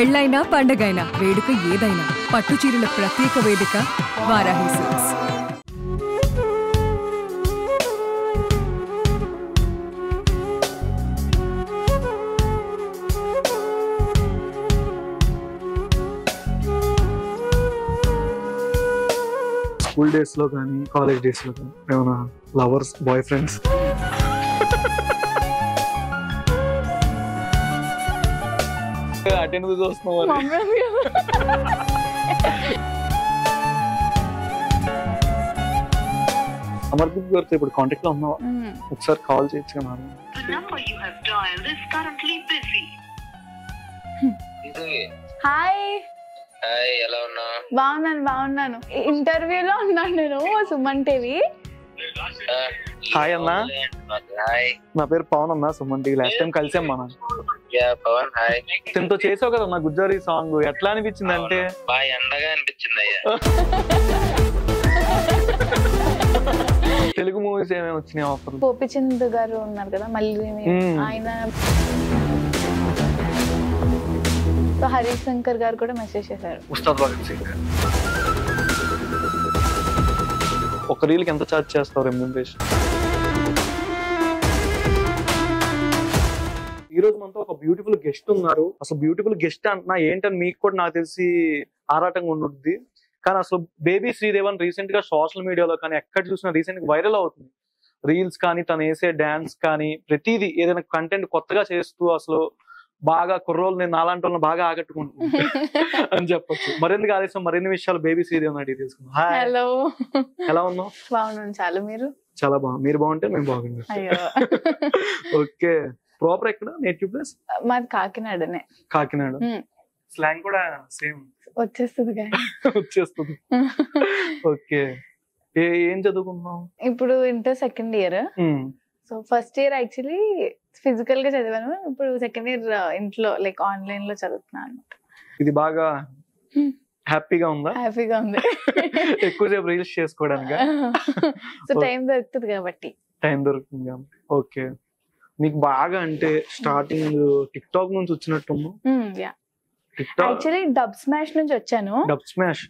పెళ్ళైనా పండగైనా వేడుక ఏదైనా పట్టు చీరల ప్రత్యేక వేదిక వారాహి సిల్క్స్. స్కూల్ డేస్ లో కానీ కాలేజ్ డేస్ లో కానీ ఏమైనా లవర్స్ బాయ్ ఫ్రెండ్స్ అటెండ్ చూస్తున్నావు అమర్దీప్ గారితో ఇప్పుడు కాంటాక్ట్ లో ఉన్నావా? ఒకసారి కాల్ చేయొచ్చు కదా. హాయ్, ఎలా ఉన్నావు? బాగున్నాను. ఇంటర్వ్యూలో ఉన్నాను నేను, సుమన్ టీవీ. హాయ్ అన్నా, నా పేరు పవన్ అన్నా, సుమన్ టీవీ. లాస్ట్ టైం కలిసాం మనం. పవన్ హాయ్. దీంతో చేసావు కదా నా గుజ్జారి సాంగ్, ఎట్లా అనిపించింది అంటే? బాగా ఎండగా అనిపించింది అయ్యా. తెలుగు మూవీస్ ఏమేమి వచ్చినాయి ఆఫర్? గోపిచంద్ గారు ఉన్నారు కదా, మళ్ళీ ఆయన, హరీష్ శంకర్ గారు కూడా మెసేజ్ చేశారు. ఉస్తాద్ భగత్ సింగ్ ఒక రీల్ కి ఎంత ఛార్జ్ చేస్తారు రెమ్యూనరేషన్? ఈ రోజు మనతో ఒక బ్యూటిఫుల్ గెస్ట్ ఉన్నారు. అసలు బ్యూటిఫుల్ గెస్ట్ అంటున్నా ఏంటని మీకు కూడా నాకు తెలిసి ఆరాటంగా ఉంటుంది. కానీ అసలు బేబీ శ్రీదేవన్ రీసెంట్ గా సోషల్ మీడియాలో కానీ ఎక్కడ చూసినా రీసెంట్ గా వైరల్ అవుతుంది. రీల్స్ కానీ తను వేసే డాన్స్ కానీ ప్రతిదీ ఏదైనా కంటెంట్ కొత్తగా చేస్తూ అసలు బాగా కుర్రోల్ని నాలాంటి వాళ్ళని బాగా ఆకట్టుకుంటుంది అని చెప్పొచ్చు. మరెందుకు ఆలస్యం, మరిన్ని విషయాలు బేబీ శ్రీదేవన్ అడిగి తెలుసుకుందాం. హాయ్, హలో, ఎలా ఉన్నావు? బాగున్నాను. చాలా బాగుంది. మీరు బాగుంటే మేము బాగుంది. ఓకే, ప్రాపర్ ఎక్కడ? నేటివ్ ప్లేస్ మాది కాకినాడనే. కాకినాడ. స్లాంగ్ కూడా సేమ్ వచ్చేస్తుంది. ఓకే, ఏం చదువుకున్నావు ఇప్పుడు? Inter second year. So first year actually physical గా చదివాను. ఇప్పుడు సెకండ్ ఇయర్ ఇంట్లో లైక్ ఆన్లైన్ లో చదువుతున్నాను. ఇది బాగా హ్యాపీగా ఉందా? హ్యాపీగా ఉంది. ఎక్కువసేపు రీల్స్ చేసుకోవడానికి సో టైం దొరుకుతుంది కాబట్టి. ఓకే, నీకు బాగా అంటే స్టార్టింగ్ టిక్ టాక్ నుంచి వచ్చినట్టు? యాక్చువల్లీ డబ్ స్మాష్ నుంచి వచ్చాను. డబ్ స్మాష్,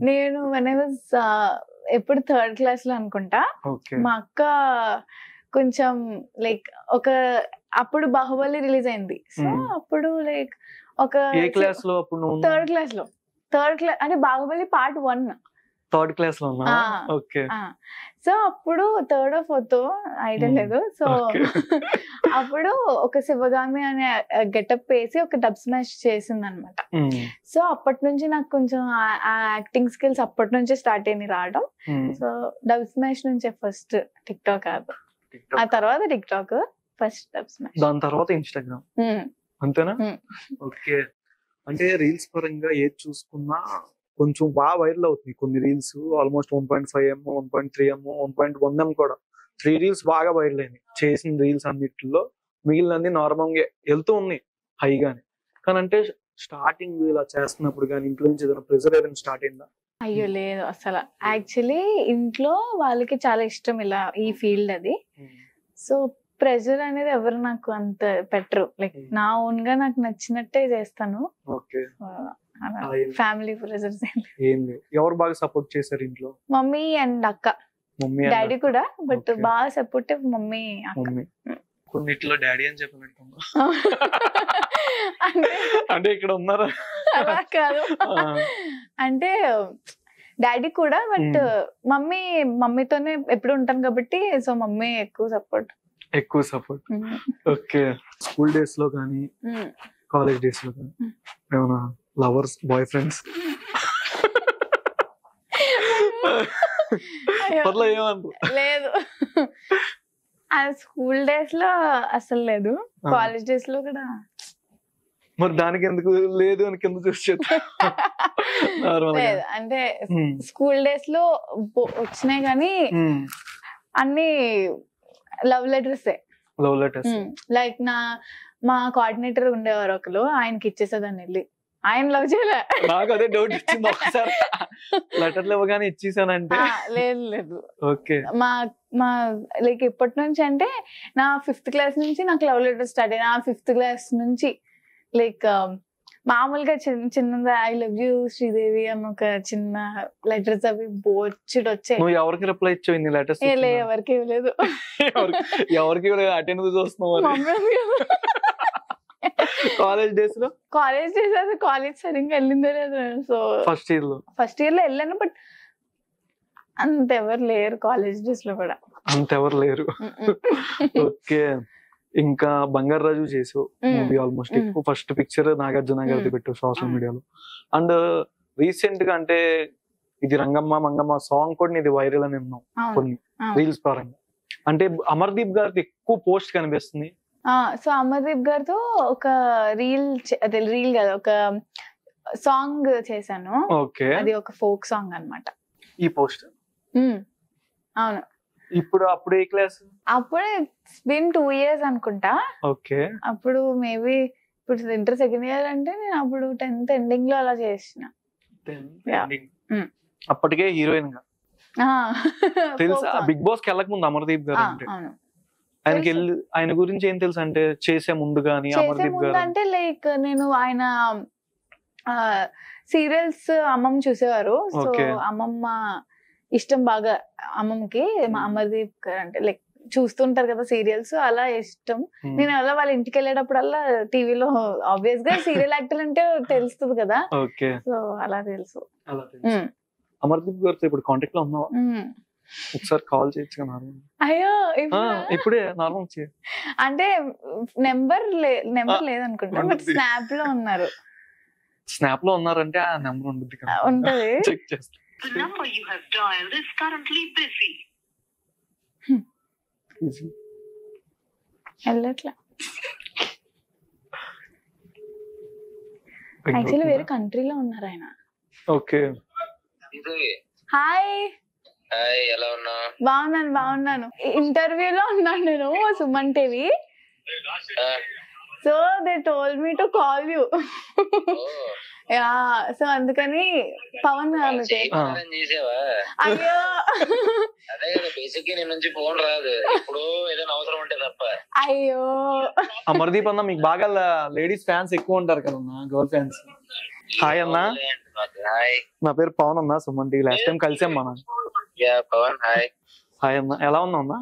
నేను when I was ఎప్పుడు థర్డ్ క్లాస్ లో అనుకుంటా. మా అక్క కొంచెం లైక్ అప్పుడు బాహుబలి రిలీజ్ అయింది. సో అప్పుడు లైక్ ఒక క్లాస్ లో, థర్డ్ క్లాస్ అంటే బాహుబలి పార్ట్ 1 థర్డ్ క్లాస్ లో. ఓకే, సో అప్పుడు థర్డ్ ఫోర్త్ ఐడియా లేదు. సో అప్పుడు ఒక శివగామి అనే గెటప్ వేసి ఒక డబ్ స్మాష్ చేసింది అనమాట. సో అప్పటి నుంచి నాకు కొంచెం ఆ యాక్టింగ్ స్కిల్స్ అప్పటి నుంచే స్టార్ట్ అయ్యి రావడం. సో డబ్ స్మాష్ నుంచే ఫస్ట్ టిక్ టాక్ యాప్, ఆ తర్వాత tick talk, first dub smash, దాని తర్వాత ఇన్స్టాగ్రామ్. అంతేనా? ఓకే, అంటే రీల్స్ పరంగా ఏది చూసుకున్నా కొంచెం బాగా వైరల్ అవుతుంది. కొన్ని reels almost 1.5M, 1.3M, 1.1M కూడా 3 రీల్స్ బాగా వైరల్ అయినాయి. చేసిన రీల్స్ అన్నిటిలో మిగిలినన్ని నార్మల్ గా వెళ్తూ ఉన్నాయి హైగానే. కానీ అంటే స్టార్టింగ్ ఇలా చేస్తున్నప్పుడు కానీ ఇంట్లో నుంచి ఏదైనా ప్రెజర్ ఏదైనా స్టార్ట్ అయిందా? అయ్యో లేదు అసలు. యాక్చువల్లీ ఇంట్లో వాళ్ళకి చాలా ఇష్టం ఇలా ఈ ఫీల్డ్ అది. సో ప్రెజర్ అనేది ఎవరు నాకు అంత పెట్టరు. లైక్ నా ఓన్ గా నాకు నచ్చినట్టే చేస్తాను. ఫ్యామిలీ ప్రెజర్స్ ఎవరు బాగా సపోర్ట్ చేశారు ఇంట్లో? మమ్మీ అండ్ అక్క. డాడీ కూడా, బట్ బాగా సపోర్టివ్ మమ్మీ, అక్క. కొన్నిట్లో డాడీ అని చెప్పినట్టు అంటే ఇక్కడ ఉన్నారా? అలా కాదు, అంటే డాడీ కూడా, బట్ మమ్మీతోనే ఎప్పుడు ఉంటాను కాబట్టి. సో మమ్మీ ఎక్కువ సపోర్ట్. ఓకే, స్కూల్ డేస్ లో కానీ కాలేజ్ డేస్ లో కానీ ఏమైనా లవర్స్ బాయ్ ఫ్రెండ్స్? లేదు, స్కూల్ డేస్ లో అసలు లేదు, కాలేజ్ డేస్ లో కూడా. మరి దానికి ఎందుకు లేదు అని కింద చూసి లేదు, అంటే స్కూల్ డేస్ లో వచ్చినాయి కానీ అన్ని లవ్ లెటర్స్. లైక్ మా కోఆర్డినేటర్ ఉండేవారు ఒకరు, ఆయనకి ఇచ్చేసేదాన్ని వెళ్ళి. ఆయన లవ్ చేయలే. నాకు అదే డౌట్ వచ్చింది ఒకసారి, లెటర్లు ఇవ్వగానే ఇచ్చేసానంటే. లేదు, ఓకే. మా లైక్ ఇప్పటి నుంచి అంటే నా 5th క్లాస్ నుంచి నాకు లవ్ లెటర్ స్టార్ట్ అయ్యింది. నా 5th క్లాస్ నుంచి లైక్ మామూలుగా చిన్నది ఐ లవ్ యూ శ్రీదేవి అని ఒక చిన్న లెటర్స్ అవి బోర్చిడ్ వచ్చాయి. నువ్వు ఎవరికి రిప్లై ఇచ్చావు ఇన్ని లెటర్స్? ఎవరికి ఇవ్వలేదు. ఎవరికి అటెండ్ చూస్తున్నావు? కాలేజ్ డేస్ లో అది కాలేజ్ సరిగ్గా వెళ్ళిందే లేదు. సో ఫస్ట్ ఇయర్ లో వెళ్ళాను, బట్ అంత ఎవరు లేరు కాలేజ్ డేస్ లో కూడా. అంతెవరు లేరు. ఓకే. ఇంకా బంగారు రాజు చేసావు మూవీ, ఆల్మోస్ట్ ఎక్కువ ఫస్ట్ పిక్చర్ నాగార్జున గారిది పెట్టావు సోషల్ మీడియాలో. అండ్ రీసెంట్ గా అంటే ఇది రంగమ్మ మంగమ్మ సాంగ్ కూడా ఇది వైరల్ అని విన్నాం కొన్ని రీల్స్ పరంగా. అంటే అమర్దీప్ గారిది ఎక్కువ పోస్ట్ కనిపిస్తుంది. సో అమర్దీప్ గారితో ఒక అదే రీల్ కదా, ఒక సాంగ్ చేశాను. ఓకే. అది ఒక ఫోక్ సాంగ్ అన్నమాట. ఈ పోస్ట్ అవును. అప్పుడు ఏ క్లాస్? అప్పుడే బిన్ 2 years అనుకుంటా. ఓకే. అప్పుడు మేబీ ఇప్పుడు ఇంటర్ సెకండ్ ఇయర్ అంటే నేను అప్పుడు 10th ఎండింగ్ లో అలా చేసిన. అప్పటికే హీరోయిన్ గా తెలుసా? బిగ్ బాస్ కి వెళ్ళక ముందు అమర్దీప్ గారు అంటే ఆయన గురించి ఏం తెలుసు అంటే చేసే ముందు గానీ అమర్దీప్ గారు అంటే లైక్ నేను ఆయన సీరియల్స్ అమ్మమ్మ చూసేవారు. సో అమ్మమ్మ ఇష్టం బాగా అమ్మమ్మకి అమర్దీప్ గారు అంటే లైక్ చూస్తుంటారు కదా సీరియల్స్, అలా ఇష్టం. నేను అలా వాళ్ళ ఇంటికి వెళ్ళేటప్పుడల్లా టీవీలో ఆబ్వియస్ గా సీరియల్ యాక్టర్ అంటే తెలుస్తుంది కదా. సో అలా తెలుసు. అమర్దీప్ గారితో ఇప్పుడు కాంటాక్ట్ లో ఉన్నావా? ఒకసారి కాల్ చేయొచ్చు కదా? అయ్యో ఇప్పుడే నార్మల్ అంటే నెంబర్ లేదనుకుంటా, బట్ స్నాప్ లో ఉన్నారు. స్నాప్ లో ఉన్నారంటే ఆ నెంబర్ ఉంటుంది కదా, ఉంటది. చెక్ చేస్తా. The number you have dialed is currently busy. వెళ్ళట్లా. యాక్చువల్లీ వేరే కంట్రీలో ఉన్నారు ఆయన. ఓకే. హాయ్. ఎలా ఉన్నా? బాగున్నాను. ఇంటర్వ్యూలో ఉన్నాను నేను Suman TV. So they told me to call you. Ya, so అందుకని పవన్ అయ్యో అదే కదా బేసిక్ నీ నుంచి ఫోన్ రాదు, ఇప్పుడు ఏదైనా అవసరం ఉంటే తప్ప. అయ్యో అమర్దీప్ అన్న మీకు బాగా లేడీస్ ఫ్యాన్స్ ఎక్కువ ఉంటారు కదా, గర్ల్ ఫ్యాన్స్. హాయ్ అన్న, నా పేరు పవన్ అన్న, సుమన్ టీవీ లాస్ట్ టైం కలిసాం మనం. పవన్ హాయ్. హాయ్ అన్న, ఎలా ఉన్నావు అన్న?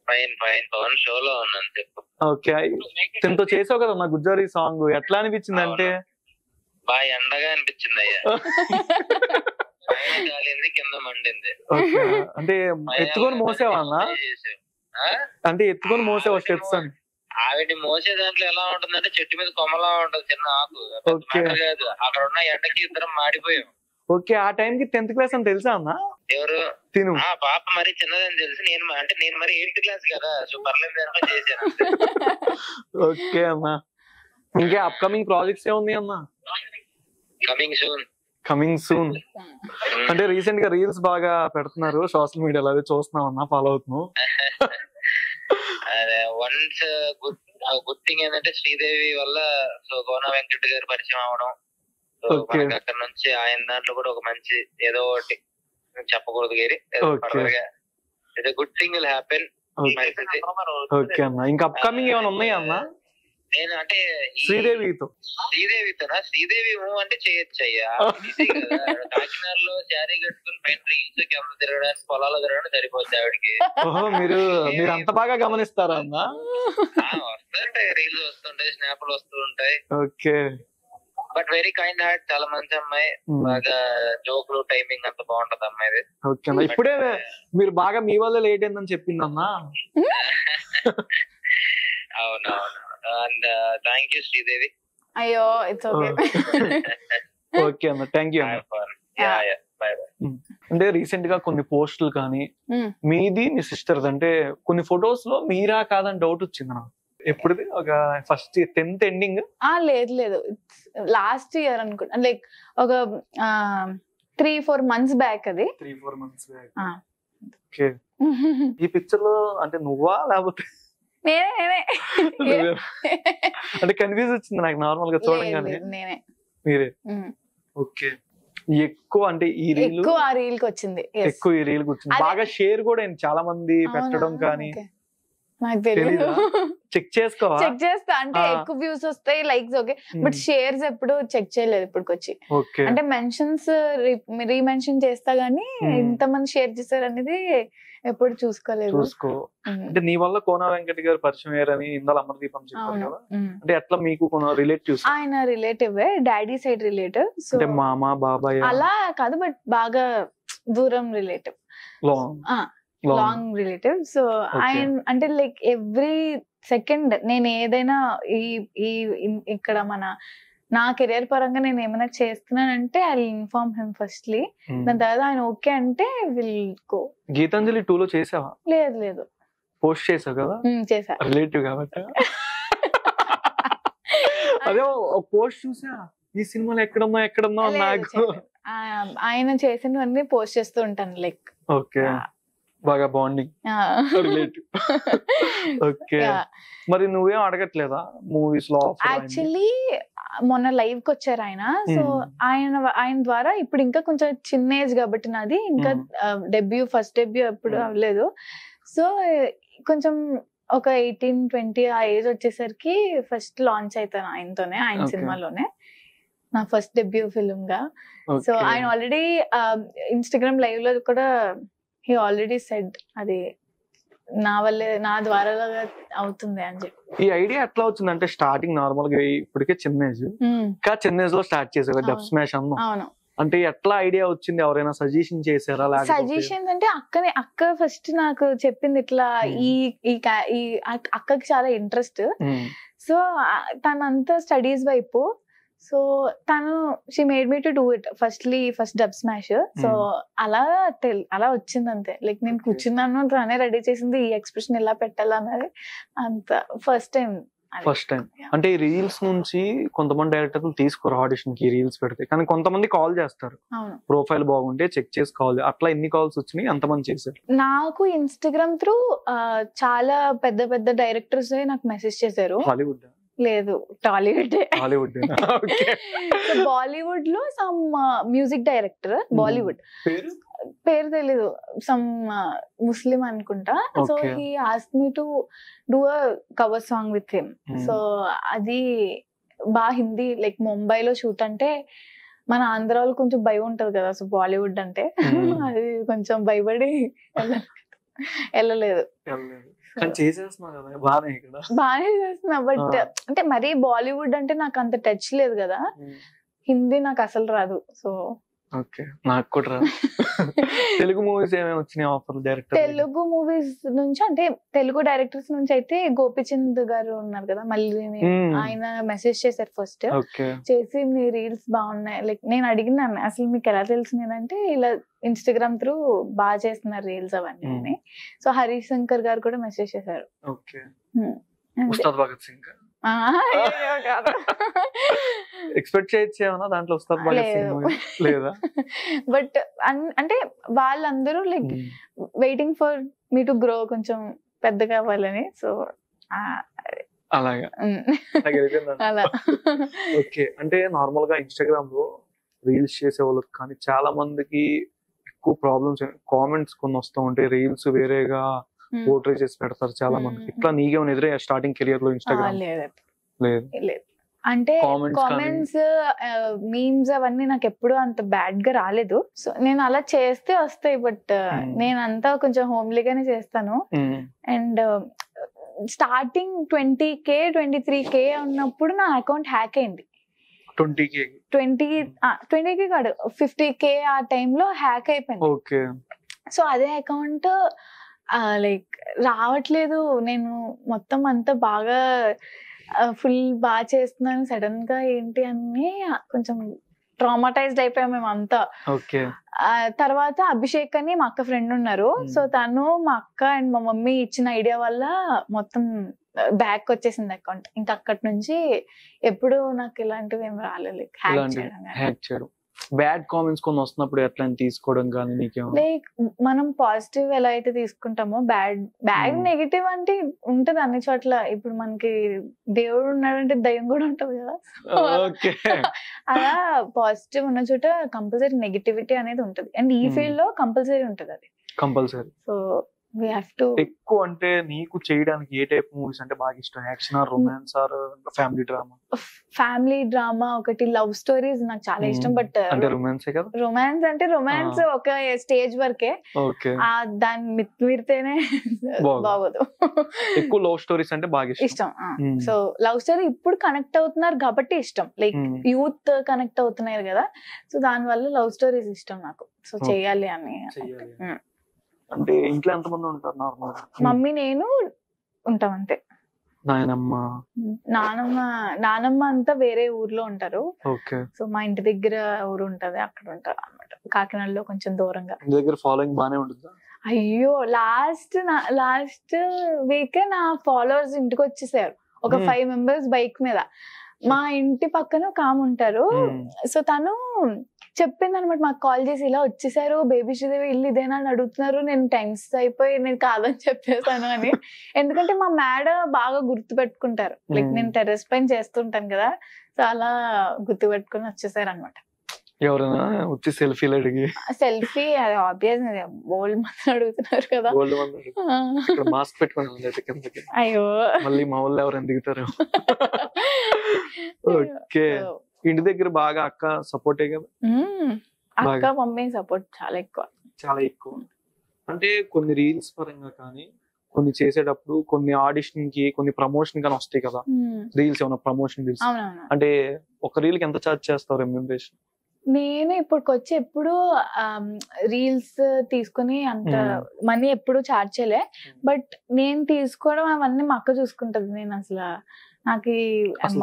ఫైన్ పవన్ షోలో ఉన్నాను చెప్పు. ఓకే. తింతో చేసావు కదా నా గుజ్జారి సాంగ్, ఎట్లా అనిపించింది? అంటే బాగా ఎండగా అనిపించింది అయ్యా. కాలింది, కింద మండింది. అంటే ఎత్తుకొని మోసేవా అన్న? అంటే ఎత్తుకొని మోసేవా స్టెప్స్ అని? ఆవిడ మోసే దాంట్లో ఎలా ఉంటుందంటే చెట్టు మీద కొమ్మలా ఉంటది, చిన్న ఆకు కాదు. అక్కడ ఉన్న ఎండకి ఇద్దరం మాడిపోయాం. ఓకే. ఆ టైంకి 10th క్లాస్ అని తెలుసా అన్న? ఎవరు? తిను. పాప మరి చిన్నదని తెలుసు. నేను మరి 8th క్లాస్ కదా, సో పర్లేదు చేశాను. ఓకే అన్న. ఇంకా అప్కమింగ్ ప్రాజెక్ట్స్ ఏముంది అన్న? కమింగ్ సూన్ అంటే రీసెంట్ గా రీల్స్ బాగా పెడుతున్నారు సోషల్ మీడియాలో, అదే చూస్తున్నాం అన్న, ఫాలో అవుతున్నావు. వన్స్ గుడ్ థింగ్ ఏంటంటే శ్రీదేవి వల్ల సో గోనా వెంకట్ గారు పరిచయం అవడం. అక్కడ నుంచి ఆయన దాంట్లో కూడా ఒక మంచి ఏదో ఒకటి చెప్పకూడదు గారి good thing will happen. Okay అన్న. ఇంకా అప్కమింగ్ ఏమైనా ఉన్నాయా అన్న? నేను అంటే శ్రీదేవితోనా? శ్రీదేవి అంటే చేయొచ్చు అయ్యా. కాకినాడలో శారీ కట్టుకుని పైన రీల్స్ కెమెరా తిరగడానికి పొలాల్లో తిరగడానికి సరిపోద్ది ఆవిడకి. మీరు అంత బాగా గమనిస్తారా అన్న? వస్తుంటాయి రీల్స్, వస్తుంటాయి స్నాప్లు వస్తూ ఉంటాయి. Okay. But very kind heart, చాలా మంచి అమ్మాయి. బాగా జోకులు టైమింగ్ అంత బాగుంటది అమ్మాయిది. ఓకే అన్న. ఇప్పుడే మీరు బాగా మీ వల్ల లేట్ అయిందని చెప్పింది అన్న. అవునవును. And thank you Sridevi. అయ్యో ఇట్స్ ఓకే. ఓకే అన్న, థ్యాంక్ యూ. అంటే రీసెంట్ గా కొన్ని పోస్టులు కానీ మీది మీ సిస్టర్స్ అంటే కొన్ని ఫొటోస్ లో మీరా కాదని డౌట్ వచ్చింది నాకు. ఎప్పుడుది? ఒక ఫస్ట్ 10th ఎండింగ్? లేదు లాస్ట్ ఇయర్ అనుకుంటా, లైక్ ఒక 3-4 months బ్యాక్. అది 3-4 months బ్యాక్. ఓకే. ఈ పిక్చర్ లో అంటే నువ్వా లేకపోతే? నేనే. అంటే కన్ఫ్యూజ్ వచ్చింది నాకు నార్మల్ గా చూడంగానే. నేనే. మీరే? ఓకే. ఎక్కువ అంటే ఈ రీల్ ఆ రీల్ కి వచ్చింది. ఎక్కువ ఈ రీల్ కి వచ్చింది బాగా, షేర్ కూడా చాలా మంది పెట్టడం కానీ నాకు తెలియదు. చెక్ చేసుకోవా? చెక్ చేస్తా అంటే ఎక్కువ వ్యూస్ వస్తాయి, లైక్స్ ఓకే, బట్ షేర్స్ ఎప్పుడు చెక్ చేయలేదు ఇప్పటికొచ్చి. అంటే మెన్షన్స్ రీమెన్షన్ చేస్తా గానీ ఇంతమంది షేర్ చేశారు అనేది ఎప్పుడు చూసుకోలేదు. చూసుకో. అంటే నీ వల్ల కోన వెంకట గారు పరిచయం అయ్యారని ఇందాల అమర్దీపం చెప్పారు కదా, అంటే ఎట్లా మీకు కోన రిలేటివ్స్? ఆయన రిలేటివ్, డాడీ సైడ్ రిలేటివ్. అంటే మామ బాబాయ్ అలా కాదు, బట్ బాగా దూరం రిలేటివ్, లాంగ్ రిలేటివ్. సో ఆయన అంటే లైక్ ఎవ్రీ సెకండ్ నేను ఏదైనా ఈ ఇక్కడ నా కెరియర్ పరంగా నేను ఏమైనా చేస్తున్నానంటే ఐ ఇన్ఫార్మ్ హిమ్ ఫస్ట్లీ. దాని తర్వాత ఆయన ఓకే అంటే విల్ గో. గీతాంజలి 2 లో చేసావా? లేదు. పోస్ట్ చేసావు కదా? చేసా, రిలేటివ్ కాబట్టి. అదే పోస్ట్ చూసా, ఈ సినిమాలో ఎక్కడున్నా నాకు. ఆయన చేసినవన్నీ పోస్ట్ చేస్తూ ఉంటాను లైక్. ఓకే, బాగా బాండింగ్ రిలేటివ్. ఓకే, మరి నువ్వేం అడగట్లేదా మూవీస్ లో? యాక్చువల్లీ మొన్న లైవ్ కి వచ్చారు ఆయన. సో ఆయన ద్వారా ఇప్పుడు ఇంకా కొంచెం చిన్న ఏజ్ కాబట్టి నాది, ఇంకా ఫస్ట్ డెబ్యూ ఎప్పుడు అవ్వలేదు. సో కొంచెం ఒక 18-20 ఆ ఏజ్ వచ్చేసరికి ఫస్ట్ లాంచ్ అవుతాను ఆయనతోనే, ఆయన సినిమాలోనే, నా ఫస్ట్ డెబ్యూ ఫిల్మ్ గా. సో ఆయన ఆల్రెడీ ఇన్స్టాగ్రామ్ లైవ్ లో కూడా హీ ఆల్రెడీ సెడ్ అది నా వల్లే, నా ద్వారా అవుతుంది అని చెప్పి. ఈ ఐడియా ఎట్లా వచ్చింది? అంటే స్టార్టింగ్ నార్మల్ గా ఇప్పటికే చిన్న ఏజ్, ఇంకా చిన్న ఏజ్ లో స్టార్ట్ చేసావు డబ్ స్మాష్ అన్న. అవును. అంటే ఎట్లా ఐడియా వచ్చింది? ఎవరైనా సజెషన్ చేశారా? సజెషన్ అంటే అక్క ఫస్ట్ నాకు చెప్పింది ఇట్లా ఈ అక్కకి చాలా ఇంట్రెస్ట్. సో తనంతా స్టడీస్ వైపు. సో తను she made me to do it first dub smash. So అలా వచ్చింది అంతే. లైక్ నేను కూర్చున్నాను, తనే రెడీ చేసింది, ఈ ఎక్స్ప్రెషన్ ఎలా పెట్టాలన్నది అంత ఫస్ట్ టైం. అంటే ఈ రీల్స్ నుంచి కొంతమంది డైరెక్టర్లు తీసుకోరు ఆడిషన్ కి రీల్స్ పెడితే, కానీ కొంతమంది కాల్ చేస్తారు, ప్రొఫైల్ బాగుంటే చెక్ చేసి కాల్. అట్లా ఎన్ని కాల్స్ వచ్చినాయి? అంతమంది చేశారు. నాకు ఇన్స్టాగ్రామ్ త్రూ చాలా పెద్ద పెద్ద డైరెక్టర్స్ నాకు మెసేజ్ చేశారు. హాలీవుడ్ లేదు, టాలీవుడ్. బాలీవుడ్ లో సమ్ మ్యూజిక్ డైరెక్టర్, బాలీవుడ్ పేరు తెలీదు, సమ్ ముస్లిం అనుకుంటా. So he asked me to do a cover song with him. So అది బాగా హిందీ, లైక్ ముంబైలో షూట్ అంటే మన ఆంధ్ర వాళ్ళు కొంచెం భయం ఉంటది కదా, సో బాలీవుడ్ అంటే అది కొంచెం భయపడి వెళ్ళలేదు. బానే చేస్తున్నా, బట్ అంటే మరీ బాలీవుడ్ అంటే నాకు అంత టచ్ లేదు కదా, హిందీ నాకు అసలు రాదు. సో ఓకే, నాకు కూడా రాదు. తెలుగు మూవీస్ ఏమేమి వచ్చినాయి ఆఫర్? డైరెక్టర్ తెలుగు మూవీస్ నుంచి అంటే తెలుగు డైరెక్టర్స్ నుంచి అయితే గోపిచంద్ గారు ఉన్నారు కదా, మళ్ళీ ఆయన మెసేజ్ చేశారు ఫస్ట్ చేసి, మీ రీల్స్ బాగున్నాయి. లైక్ నేను అడిగినాను అసలు మీకు ఎలా తెలిసిందంటే, ఇలా ఇన్స్టాగ్రామ్ త్రూ బాగా చేస్తున్నారు రీల్స్ అవన్నీ అని. సో హరీష్ శంకర్ గారు కూడా మెసేజ్ చేశారు. ఉస్తాద్ భగత్ సింగ్ ఎక్స్పెక్ట్ చేయొచ్చు ఏమన్నా దాంట్లో? ఉస్తాద్ భగత్ సింగ్ లేదా? బట్ అంటే వాళ్ళందరూ like waiting for me to grow, కొంచెం పెద్దగా అవ్వాలని. సో అలాగా అలా. ఓకే, అంటే నార్మల్ గా ఇన్స్టాగ్రామ్ లో రీల్స్ చేసే వాళ్ళకి కానీ చాలా మందికి ఎక్కువ ప్రాబ్లమ్స్, కామెంట్స్ కొన్ని వస్తూ ఉంటాయి, రీల్స్ వేరేగా పోర్ట్రే చేసి పెడతారు చాలా మంది. ఇట్లా నీకేమైనా ఎదురే స్టార్టింగ్ కెరియర్ లో ఇన్స్టాగ్రామ్? లేదు, అంటే కామెంట్స్, మీమ్స్ అవన్నీ నాకు ఎప్పుడు అంత బ్యాడ్ గా రాలేదు. సో నేను అలా చేస్తే వస్తాయి, బట్ నేను అంతా కొంచెం హోమ్లీగానే చేస్తాను. అండ్ స్టార్టింగ్ 20K 23K ఉన్నప్పుడు నా అకౌంట్ హ్యాక్ అయింది. 20K కాదు, 50K ఆ టైంలో హ్యాక్ అయిపోయింది. సో అదే అకౌంట్ లైక్ రావట్లేదు. నేను మొత్తం అంతా బాగా ఫుల్ బాగా చేస్తున్నాను, సడన్ గా ఏంటి అని కొంచెం ట్రామాటైజ్డ్ అయిపోయాం మేము అంతా. తర్వాత అభిషేక్ అని మా అక్క ఫ్రెండ్ ఉన్నారు. సో తను మా అక్క అండ్ మా మమ్మీ ఇచ్చిన ఐడియా వల్ల మొత్తం బ్యాక్ వచ్చేసింది అకౌంట్. ఇంకా అక్కడి నుంచి ఎప్పుడు నాకు ఇలాంటివి ఏం రాలేదు, హ్యాక్ చేయడం. బ్యాడ్ కామెంట్స్ కొన్ని వస్తున్నప్పుడు ఎట్లా తీసుకోవడం కానీ నీకేమో? లైక్ మనం పాజిటివ్ ఎలా అయితే తీసుకుంటామో, బ్యాడ్ నెగిటివ్ అంటే ఉంటది అన్ని చోట్ల. ఇప్పుడు మనకి దేవుడు ఉన్నాడంటే దయ్యం కూడా ఉంటది కదా, అలా పాజిటివ్ ఉన్న చోట కంపల్సరీ నెగిటివిటీ అనేది ఉంటది. అండ్ ఈ ఫీల్డ్ లో కంపల్సరీ ఉంటది అది, compulsory. So we have to. ఎక్కువ అంటే నీకు చేయడానికి ఏ టైప్ మూవీస్ అంటే బాగా ఇష్టం? Action or romance or family drama? Family drama ఒకటి, లవ్ స్టోరీస్ నాకు చాలా ఇష్టం. బట్ అంటే రొమాన్సే కదా? రొమాన్స్ అంటే రొమాన్స్ ఒక స్టేజ్ వరకే, ఓకే. దాన్ని మిత్తిరితేనే బాగోదు. ఎక్కువ లవ్ స్టోరీస్ అంటే బాగా ఇష్టం. సో లవ్ స్టోరీ ఇప్పుడు కనెక్ట్ అవుతున్నారు కాబట్టి ఇష్టం, లైక్ యూత్ కనెక్ట్ అవుతున్నారు కదా, సో దాని వల్ల లవ్ స్టోరీస్ ఇష్టం నాకు. సో చెయ్యాలి అని. అంటే ఇంట్లో ఎంతమంది ఉంటారు నార్మల్? మమ్మీ నేను ఉంటాం అంతే. నానమ్మ అంతా వేరే ఊర్లో ఉంటారు. సో మా ఇంటి దగ్గర ఊరు ఉంటది, అక్కడ ఉంటారు అన్నమాట, కాకినాడలో కొంచెం దూరంగా. దగ్గర ఫాలోయింగ్ బానే ఉంటుంది. అయ్యో లాస్ట్ వీక్ నా ఫాలోవర్స్ ఇంటికి వచ్చేసారు, ఒక 5 members బైక్ మీద. మా ఇంటి పక్కన ఒక ఆమె ఉంటారు, సో తను చెప్పింది అనమాట, మాకు కాల్ చేసి ఇలా వచ్చేసారు, బేబీ శ్రీదేవి ఇల్లు ఇదేనా అని అడుగుతున్నారు. నేను టెన్స్ అయిపోయి నేను కాదని చెప్పేసాను అని. ఎందుకంటే మా మేడ బాగా గుర్తు పెట్టుకుంటారు, లైక్ నేను టెర్రస్ పైన చేస్తుంటాను కదా, సో అలా గుర్తు పెట్టుకుని వచ్చేసారు అనమాట. ఎవరైనా వచ్చి సెల్ఫీలు అడిగి? సెల్ఫీ అది ఆబ్వియస్, ఓల్డ్ మంది అడుగుతున్నారు కదా. మాస్క్ పెట్టుకుని అయ్యో మళ్ళీ మా ఊళ్ళో ఎవరైనా దిగుతారు. ఓకే. ఇంటి దగ్గర బాగా అక్క సపోర్టే కదా? అక్క మమ్మీ సపోర్ట్ చాలా ఎక్కువ. అంటే కొన్ని రీల్స్ పరంగా కానీ, కొన్ని చేసేటప్పుడు కొన్ని ఆడిషన్ కి, కొన్ని ప్రమోషన్ కానీ వస్తాయి కదా రీల్స్, ఏమైనా ప్రమోషన్ రీల్స్, అంటే ఒక రీల్ కి ఎంత చార్జ్ చేస్తారు రెమ్యూనరేషన్? నేను ఇప్పటికొచ్చి ఎప్పుడు రీల్స్ తీసుకుని అంత మనీ ఎప్పుడు చార్జ్ చేయలే, బట్ నేను తీసుకోవడం అవన్నీ మా అక్క చూసుకుంటది. నేను అసలు నాకు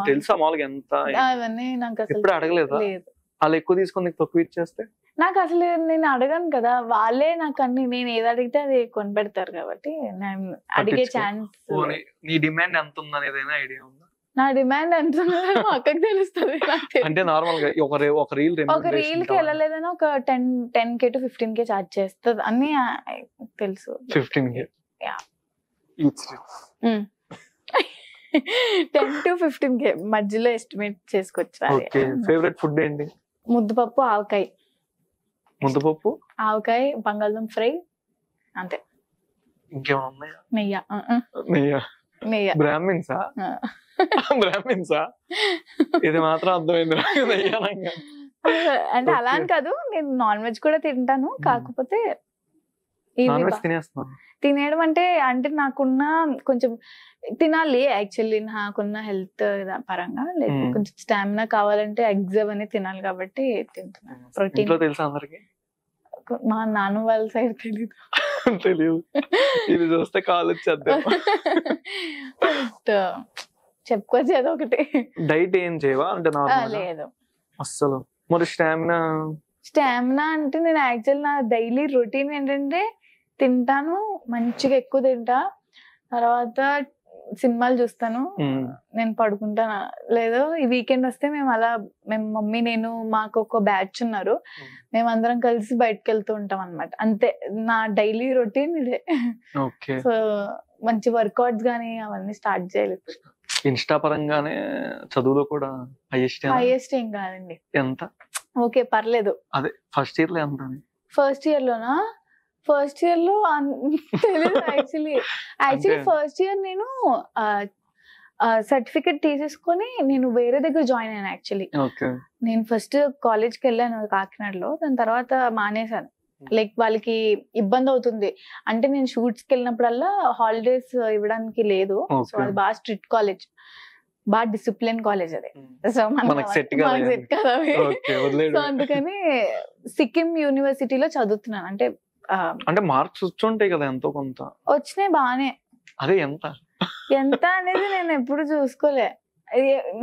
తెలుసా మామూలుగా ఎంత అవన్నీ నాకు అసలు అడగలేదు. వాళ్ళు ఎక్కువ తీసుకుని తక్కువ ఇచ్చేస్తే నాకు అసలు నేను అడగను కదా, వాళ్ళే నాకు అన్ని, నేను ఏది అడిగితే అది కొనిపెడతారు కాబట్టి నేను అడిగే ఛాన్స్. నీ డిమాండ్ ఎంత ఉందని ఏదైనా ఐడియా ఉందా? నా డిమాండ్ ఎంత మా అక్కకి తెలుస్తుంది. అంటే నార్మల్ గా ఒక రీల్ కి వెళ్ళలేదని ఒక 10K to 15K చార్జ్ చేస్తుంది అని తెలుసు. 15K 10 to 15K మధ్యలో ఎస్టిమేట్ చేసుకోవచ్చు. ఫేవరెట్ ఫుడ్ ఏంటి? ముద్దపప్పు, ఆవకాయ. ముద్దపప్పు, ఆవకాయ, బంగాళదుంప ఫ్రై, అంతే. ఇంకేమైనా ఉన్నాయా? నెయ్య. బ్రాహ్మిన్సా? ఇది మాత్రం అర్థమైంది. అంటే అలా అని కాదు, నేను నాన్ వెజ్ కూడా తింటాను, కాకపోతే తినేయడం అంటే నాకున్న కొంచెం తినాలి యాక్చువల్లీ, నాకున్న హెల్త్ పరంగా, లేకపోతే కొంచెం స్టామినా కావాలంటే ఎగ్స్ అవన్నీ తినాలి కాబట్టి తింటున్నాను. ప్రోటీన్ తెలుసా అందరికి? మా నాన్న వాళ్ళ సైడ్ తెలియదు. ఇది చూస్తే కాల్ వచ్చేద్దాం. చెప్పుకోవచ్చు ఏదో ఒకటి. డైట్ ఏం చేయవా? అంటే లేదు అస్సలు. మరి స్టామినా అంటే నేను యాక్చువల్ నా డైలీ రొటీన్ ఏంటంటే తింటాను, మంచిగా ఎక్కువ తింటా, తర్వాత సినిమాలు చూస్తాను, నేను పడుకుంటాను. లేదు ఈ వీకెండ్ వస్తే మేము మమ్మీ నేను మాకు ఒక బ్యాచ్ ఉన్నారు, మేమందరం కలిసి బయటకు వెళ్తూ ఉంటాం అన్నమాట. అంతే నా డైలీ రొటీన్ ఇదే. సో మంచి వర్కౌట్స్ గానీ అవన్నీ స్టార్ట్ చేయలేదు. ఇన్స్టా పరంగానే చదువులో కూడా హైయెస్ట్ ఏం కాదండి. ఎంత? ఓకే పర్లేదు. అదే ఫస్ట్ ఇయర్ లో ఎంత? ఫస్ట్ ఇయర్ లోనా? ఫస్ట్ ఇయర్ లో తెలీదు యాక్చువల్లీ. ఫస్ట్ ఇయర్ నేను సర్టిఫికెట్ తీసేసుకొని నేను వేరే దగ్గర జాయిన్ అయ్యాను యాక్చువల్లీ. నేను ఫస్ట్ కాలేజ్కి వెళ్ళాను కాకినాడలో, దాని తర్వాత మానేశాను. లైక్ వాళ్ళకి ఇబ్బంది అవుతుంది అంటే, నేను షూట్స్కి వెళ్ళినప్పుడల్లా హాలిడేస్ ఇవ్వడానికి లేదు. సో అది బాగా స్ట్రిక్ట్ కాలేజ్, బాగా డిసిప్లిన్ కాలేజ్ అది. సో సెట్ కదా. సో అందుకని సిక్కిం యూనివర్సిటీలో చదువుతున్నాను. అంటే మార్క్స్ వచ్చుంటాయి కదా ఎంతో కొంత? వచ్చినాయి బానే. అదే ఎంత అనేది నేను ఎప్పుడు చూసుకోలే,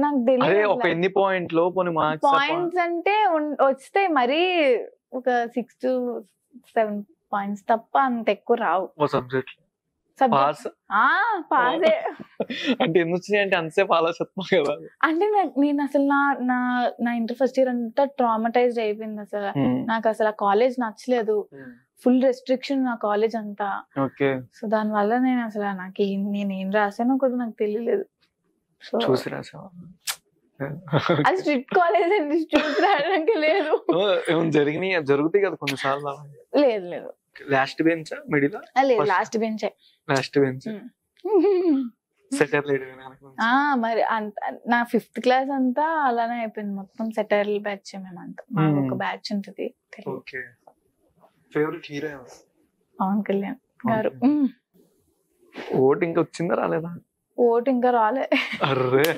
నాకు తెలియదు. పాయింట్స్ అంటే వస్తాయి మరి ఒక 6 to 7 పాయింట్స్ తప్ప అంత ఎక్కువ రావు. అంటే నేను అసలు నా ఇంటర్ ఫస్ట్ ఇయర్ అంతా ట్రామటైజ్డ్ అయిపోయింది. అసలు నాకు అసలు ఆ కాలేజ్ నచ్చలేదు, ఫుల్ రెస్ట్రిక్షన్ నా కాలేజ్ అంతా. సో దాని వల్ల నేను అసలు నేను ఏం రాసానో కూడా నాకు తెలియలేదు. అది స్ట్రిక్ట్ కాలేజ్ అండి, స్ట్రిక్ట్ రాయడానికి లేదు. జరుగుతాయి కదా కొన్నిసార్లు. లేదు లాస్ట్ బెంచ్ మిడిల్ లేదు First. Last bench. Last bench sitter మరి నా 5th క్లాస్ అంతా అలానే అయిపోయింది, మొత్తం సెటైర్ల బ్యాచ్ మేమంతా. మాకు ఒక బ్యాచ్ ఉంటది Telugu. Okay. Favourite hero Pawan Kalyan garu. ఓట్ ఇంకా వచ్చిందా రాలేదా? ఓటు ఇంకా రాలే. అర్రే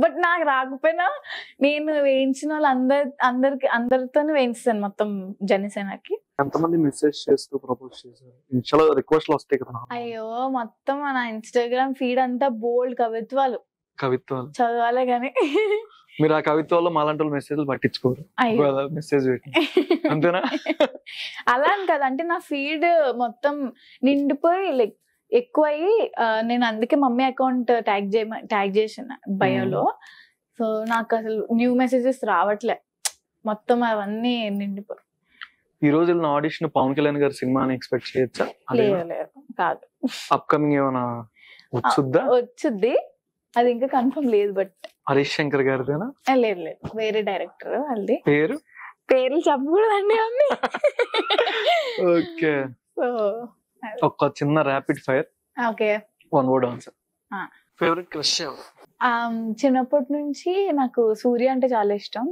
బట్ నాకు రాకపోయినా నేను వేయించిన వాళ్ళు అందరితో వేయిస్తాను మొత్తం జనసేనకి. ఎంతమంది మెసేజ్ చేస్తూ ప్రపోజ్ చేశారు? చాలా రిక్వెస్ట్లు వస్తాయి కదా. అయ్యో మొత్తం మన ఇన్స్టాగ్రామ్ ఫీడ్ అంతా బోల్డ్ కవిత్వాలు చదవాలే గాని మీరు ఆ కవిత్వాల్లో మాలాంటి మెసేజ్లు పట్టించుకోరు. మెసేజ్ అంతేనా? అలా అని కదా, అంటే నా ఫీడ్ మొత్తం నిండిపోయి లైక్ ఎక్కువ అయ్యి నేను అందుకే మమ్మీ అకౌంట్ ట్యాగ్ చేసిన బయోలో. సో నాకు అసలు న్యూ మెసేజెస్ రావట్లే, మొత్తం అవన్నీ నిండిపోయి. ఈ రోజు ఆడిషన్ పవన్ కళ్యాణ్ గారి సినిమాని ఎక్స్పెక్ట్ చేయొచ్చా? లేదు కాదు. అప్కమింగ్ ఏమైనా వచ్చుద్ది, అది ఇంకా కన్ఫర్మ్ లేదు. బట్ హరీష్ శంకర్ గారిదేనా? లేదు వేరే డైరెక్టర్ వాళ్ళది. పేర్లు చెప్పకూడదండి అన్ని. ఓకే. సో ఒక చిన్న rapid fire. Okay. 1 word answer. Favourite crush ఎవరు? చిన్నప్పటి నుంచి నాకు సూర్య అంటే చాలా ఇష్టం.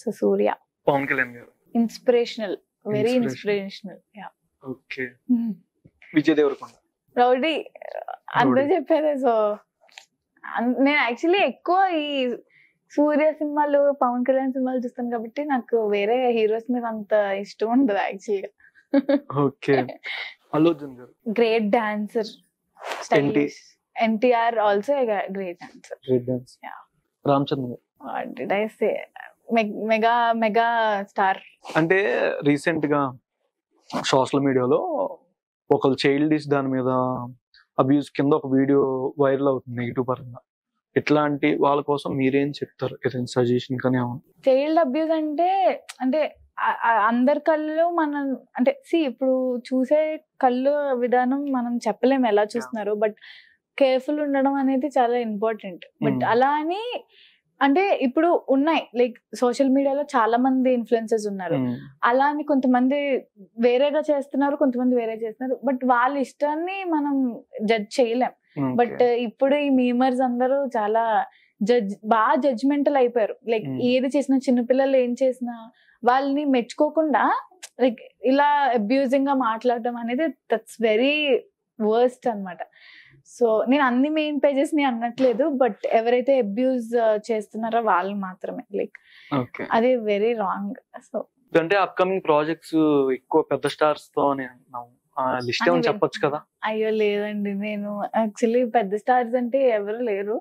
సో సూర్య. Pawan Kalyan garu inspirational, very inspirational. Okay. Vijay Deverakonda. Rowdy అందరూ చెప్పేదే. సో నేను యాక్చువల్లీ ఎక్కువ ఈ సూర్య సినిమాలు పవన్ కళ్యాణ్ సినిమాలు చూస్తాను కాబట్టి నాకు వేరే హీరోస్ మీద అంత ఇష్టం ఉండదు యాక్చువల్గా. ఓకే. అల్లు అర్జున్ గారు. Great dancer. NTR also great dancer. Ram Charan గారు. What did I say? Mega star. అంటే రీసెంట్ గా సోషల్ మీడియాలో ఒకళ్ళు చైల్డ్ దాని మీద అబ్యూస్ కింద ఒక వీడియో వైరల్ అవుతుంది నెగిటివ్ పరంగా. ఇట్లాంటి వాళ్ళ కోసం మీరేం చెప్తారు? ఏదైనా సజెషన్ కానీ? చైల్డ్ అబ్యూస్ అంటే అందరి కళ్ళు మనం అంటే ఇప్పుడు చూసే కళ్ళు విధానం మనం చెప్పలేము ఎలా చూస్తున్నారు. బట్ కేర్ఫుల్ ఉండడం అనేది చాలా ఇంపార్టెంట్. బట్ అలా అని అంటే ఇప్పుడు ఉన్నాయి లైక్ సోషల్ మీడియాలో చాలా మంది ఇన్ఫ్లుయెన్సర్స్ ఉన్నారు. అలా అని కొంతమంది వేరేగా చేస్తున్నారు, కొంతమంది వేరే చేస్తున్నారు. బట్ వాళ్ళ ఇష్టాన్ని మనం జడ్జ్ చేయలేం. బట్ ఇప్పుడు ఈ మీమర్స్ అందరూ చాలా బాగా జడ్జ్మెంటల్ అయిపోయారు. లైక్ ఏది చేసినా, చిన్నపిల్లలు ఏం చేసినా వాళ్ళని మెచ్చుకోకుండా లైక్ ఇలా అబ్యూజింగ్ గా మాట్లాడడం అనేది దట్స్ వెరీ వర్స్ట్ అన్నమాట. సో నేను అన్ని మెయిన్ పేజెస్ ని అనట్లేదు, బట్ ఎవరైతే అబ్యూజ్ చేస్తున్నారో వాళ్ళు మాత్రమే లైక్ అది వెరీ రాంగ్. సో అంటే అప్కమింగ్ ప్రాజెక్ట్స్ ఎక్కువ పెద్ద స్టార్స్ తో లిస్ట్ ఏమని చెప్పొచ్చు కదా? అయ్యో లేదండి, నేను యాక్చువల్లీ పెద్ద స్టార్స్ అంటే ఎవరు లేరు.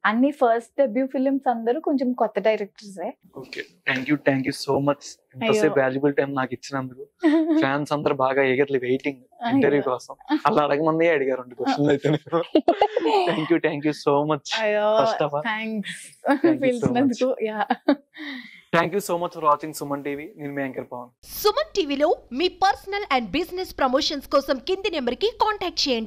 అన్ని ఫస్ట్ డెబ్యూ ఫిలిమ్స్ అందరూ కొంచెం కొత్త directors. Okay, thank you so much ఇంతసేపు వాల్యుబుల్ టైం నాకు ఇచ్చినందుకు. ఫ్యాన్స్ అందరూ బాగా ఎగర్లీ వెయిటింగ్ ఇంటర్వ్యూ కోసం. అలా అడగమంది అడిగారు 2 క్వశ్చన్లు అయితే. Thank you so much. First of all పిలిచినందుకు. Thank you so much for watching Suman TV. నేను మీ యాంకర్ పవన్. సుమన్ టీవీలో మీ పర్సనల్ అండ్ బిజినెస్ ప్రమోషన్స్ కోసం కింది నెంబర్కి కాంటాక్ట్ చేయండి.